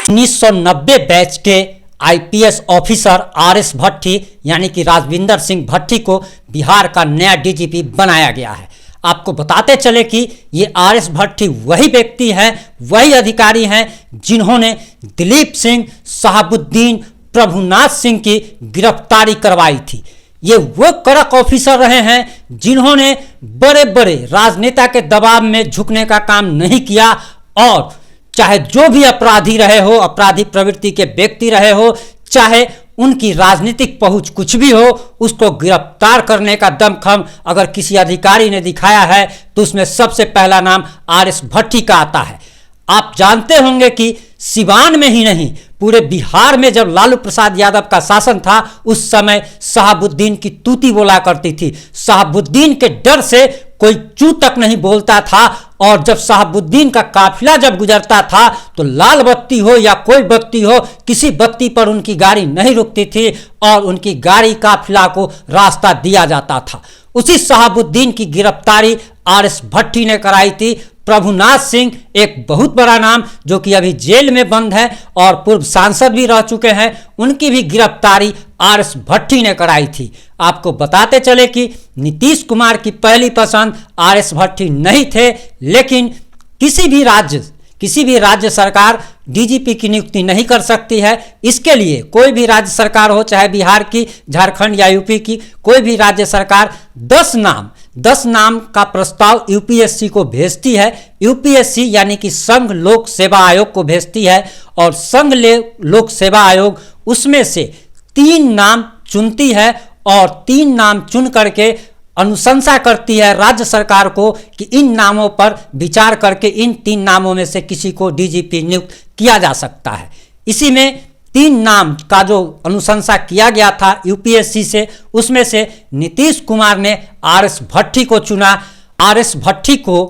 1990 batch के IPS officer RS भट्टी यानी कि राजविंदर सिंह भट्टी को बिहार का नया डीजीपी बनाया गया है। आपको बताते चले कि ये आरएस भट्टी वही व्यक्ति हैं, वही अधिकारी हैं जिन्होंने दिलीप सिंह, शहाबुद्दीन, प्रभुनाथ सिंह की गिरफ्तारी करवाई थी। ये वो कड़क ऑफिसर रहे हैं जिन्होंने बड़े बड़े राजनेता के दबाव में झुकने का काम नहीं किया और चाहे जो भी अपराधी रहे हो, अपराधी प्रवृत्ति के व्यक्ति रहे हो, चाहे उनकी राजनीतिक पहुंच कुछ भी हो, उसको गिरफ्तार करने का दमखम अगर किसी अधिकारी ने दिखाया है तो उसमें सबसे पहला नाम आरएस भट्टी का आता है। आप जानते होंगे कि सिवान में ही नहीं पूरे बिहार में जब लालू प्रसाद यादव का शासन था उस समय शहाबुद्दीन की तूती बोला करती थी। शहाबुद्दीन के डर से कोई चू तक नहीं बोलता था और जब शहाबुद्दीन का काफिला जब गुजरता था तो लाल बत्ती हो या कोई बत्ती हो, किसी बत्ती पर उनकी गाड़ी नहीं रुकती थी और उनकी गाड़ी काफिला को रास्ता दिया जाता था। उसी शहाबुद्दीन की गिरफ्तारी आरएस भट्टी ने कराई थी। प्रभुनाथ सिंह एक बहुत बड़ा नाम जो कि अभी जेल में बंद है और पूर्व सांसद भी रह चुके हैं, उनकी भी गिरफ्तारी आरएस भट्टी ने कराई थी। आपको बताते चले कि नीतीश कुमार की पहली पसंद आरएस भट्टी नहीं थे, लेकिन किसी भी राज्य सरकार डीजीपी की नियुक्ति नहीं कर सकती है। इसके लिए कोई भी राज्य सरकार हो, चाहे बिहार की, झारखंड या यूपी की, कोई भी राज्य सरकार 10 नाम का प्रस्ताव यूपीएससी को भेजती है। यूपीएससी यानी कि संघ लोक सेवा आयोग को भेजती है और संघ लोक सेवा आयोग उसमें से 3 नाम चुनती है और 3 नाम चुन करके अनुशंसा करती है राज्य सरकार को कि इन नामों पर विचार करके इन 3 नामों में से किसी को डीजीपी नियुक्त किया जा सकता है। इसी में 3 नाम का जो अनुशंसा किया गया था यूपीएससी से, उसमें से नीतीश कुमार ने आरएस भट्टी को चुना। आरएस भट्टी को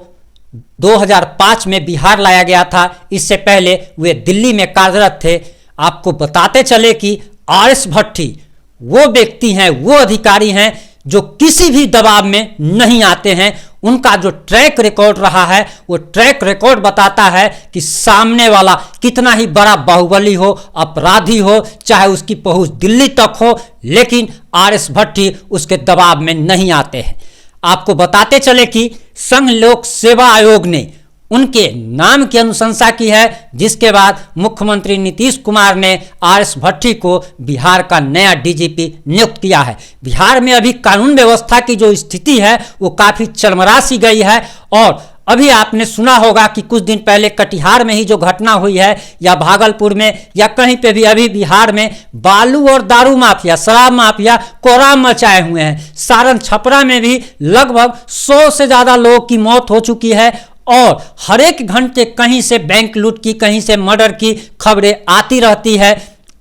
2005 में बिहार लाया गया था, इससे पहले वे दिल्ली में कार्यरत थे। आपको बताते चले कि आरएस भट्टी वो व्यक्ति हैं, वो अधिकारी हैं जो किसी भी दबाव में नहीं आते हैं। उनका जो ट्रैक रिकॉर्ड रहा है वो ट्रैक रिकॉर्ड बताता है कि सामने वाला कितना ही बड़ा बाहुबली हो, अपराधी हो, चाहे उसकी पहुंच दिल्ली तक हो, लेकिन आरएस भट्टी उसके दबाव में नहीं आते हैं। आपको बताते चले कि संघ लोक सेवा आयोग ने उनके नाम की अनुशंसा की है, जिसके बाद मुख्यमंत्री नीतीश कुमार ने आरएस भट्टी को बिहार का नया डीजीपी नियुक्त किया है। बिहार में अभी कानून व्यवस्था की जो स्थिति है वो काफ़ी चरमरा सी गई है और अभी आपने सुना होगा कि कुछ दिन पहले कटिहार में ही जो घटना हुई है या भागलपुर में या कहीं पे भी अभी बिहार में बालू और दारू माफिया, शराब माफिया कोहराम मचाए हुए हैं। सारण छपरा में भी लगभग 100 से ज़्यादा लोगों की मौत हो चुकी है और हर एक घंटे कहीं से बैंक लूट की, कहीं से मर्डर की खबरें आती रहती है।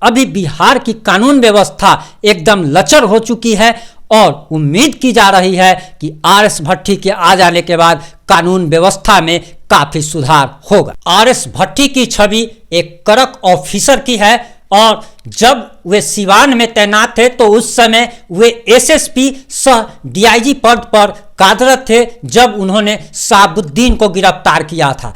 अभी बिहार की कानून व्यवस्था एकदम लचर हो चुकी है और उम्मीद की जा रही है कि आरएस भट्टी के आ जाने के बाद कानून व्यवस्था में काफी सुधार होगा। आरएस भट्टी की छवि एक कड़क ऑफिसर की है और जब वे सिवान में तैनात थे तो उस समय वे एसएसपी सह डीआईजी पद पर कार्यरत थे जब उन्होंने शहाबुद्दीन को गिरफ्तार किया था।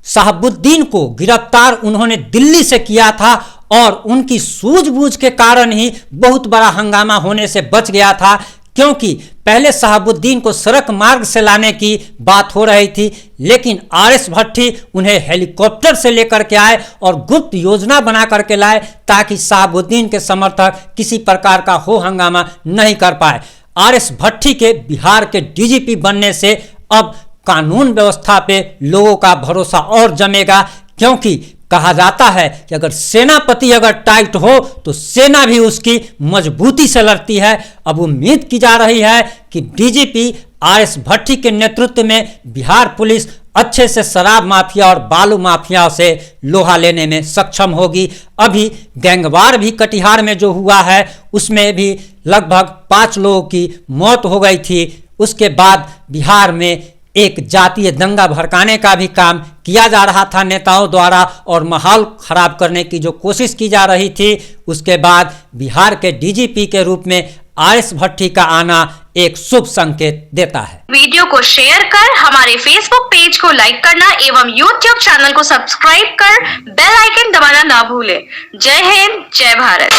शहाबुद्दीन को गिरफ्तार उन्होंने दिल्ली से किया था और उनकी सूझबूझ के कारण ही बहुत बड़ा हंगामा होने से बच गया था, क्योंकि पहले शहाबुद्दीन को सड़क मार्ग से लाने की बात हो रही थी, लेकिन आरएस भट्टी उन्हें हेलीकॉप्टर से लेकर के आए और गुप्त योजना बना करके लाए ताकि शहाबुद्दीन के समर्थक किसी प्रकार का हो हंगामा नहीं कर पाए। आरएस भट्टी के बिहार के डीजीपी बनने से अब कानून व्यवस्था पे लोगों का भरोसा और जमेगा, क्योंकि कहा जाता है कि अगर सेनापति अगर टाइट हो तो सेना भी उसकी मजबूती से लड़ती है। अब उम्मीद की जा रही है कि डीजीपी आरएस भट्टी के नेतृत्व में बिहार पुलिस अच्छे से शराब माफिया और बालू माफिया से लोहा लेने में सक्षम होगी। अभी गैंगवार भी कटिहार में जो हुआ है उसमें भी लगभग 5 लोगों की मौत हो गई थी। उसके बाद बिहार में एक जातीय दंगा भड़काने का भी काम किया जा रहा था नेताओं द्वारा और माहौल खराब करने की जो कोशिश की जा रही थी। उसके बाद बिहार के डीजीपी के रूप में आरएस भट्टी का आना एक शुभ संकेत देता है। वीडियो को शेयर कर हमारे फेसबुक पेज को लाइक करना एवं यूट्यूब चैनल को सब्सक्राइब कर बेल आइकन दबाना ना भूलें। जय हिंद, जय भारत।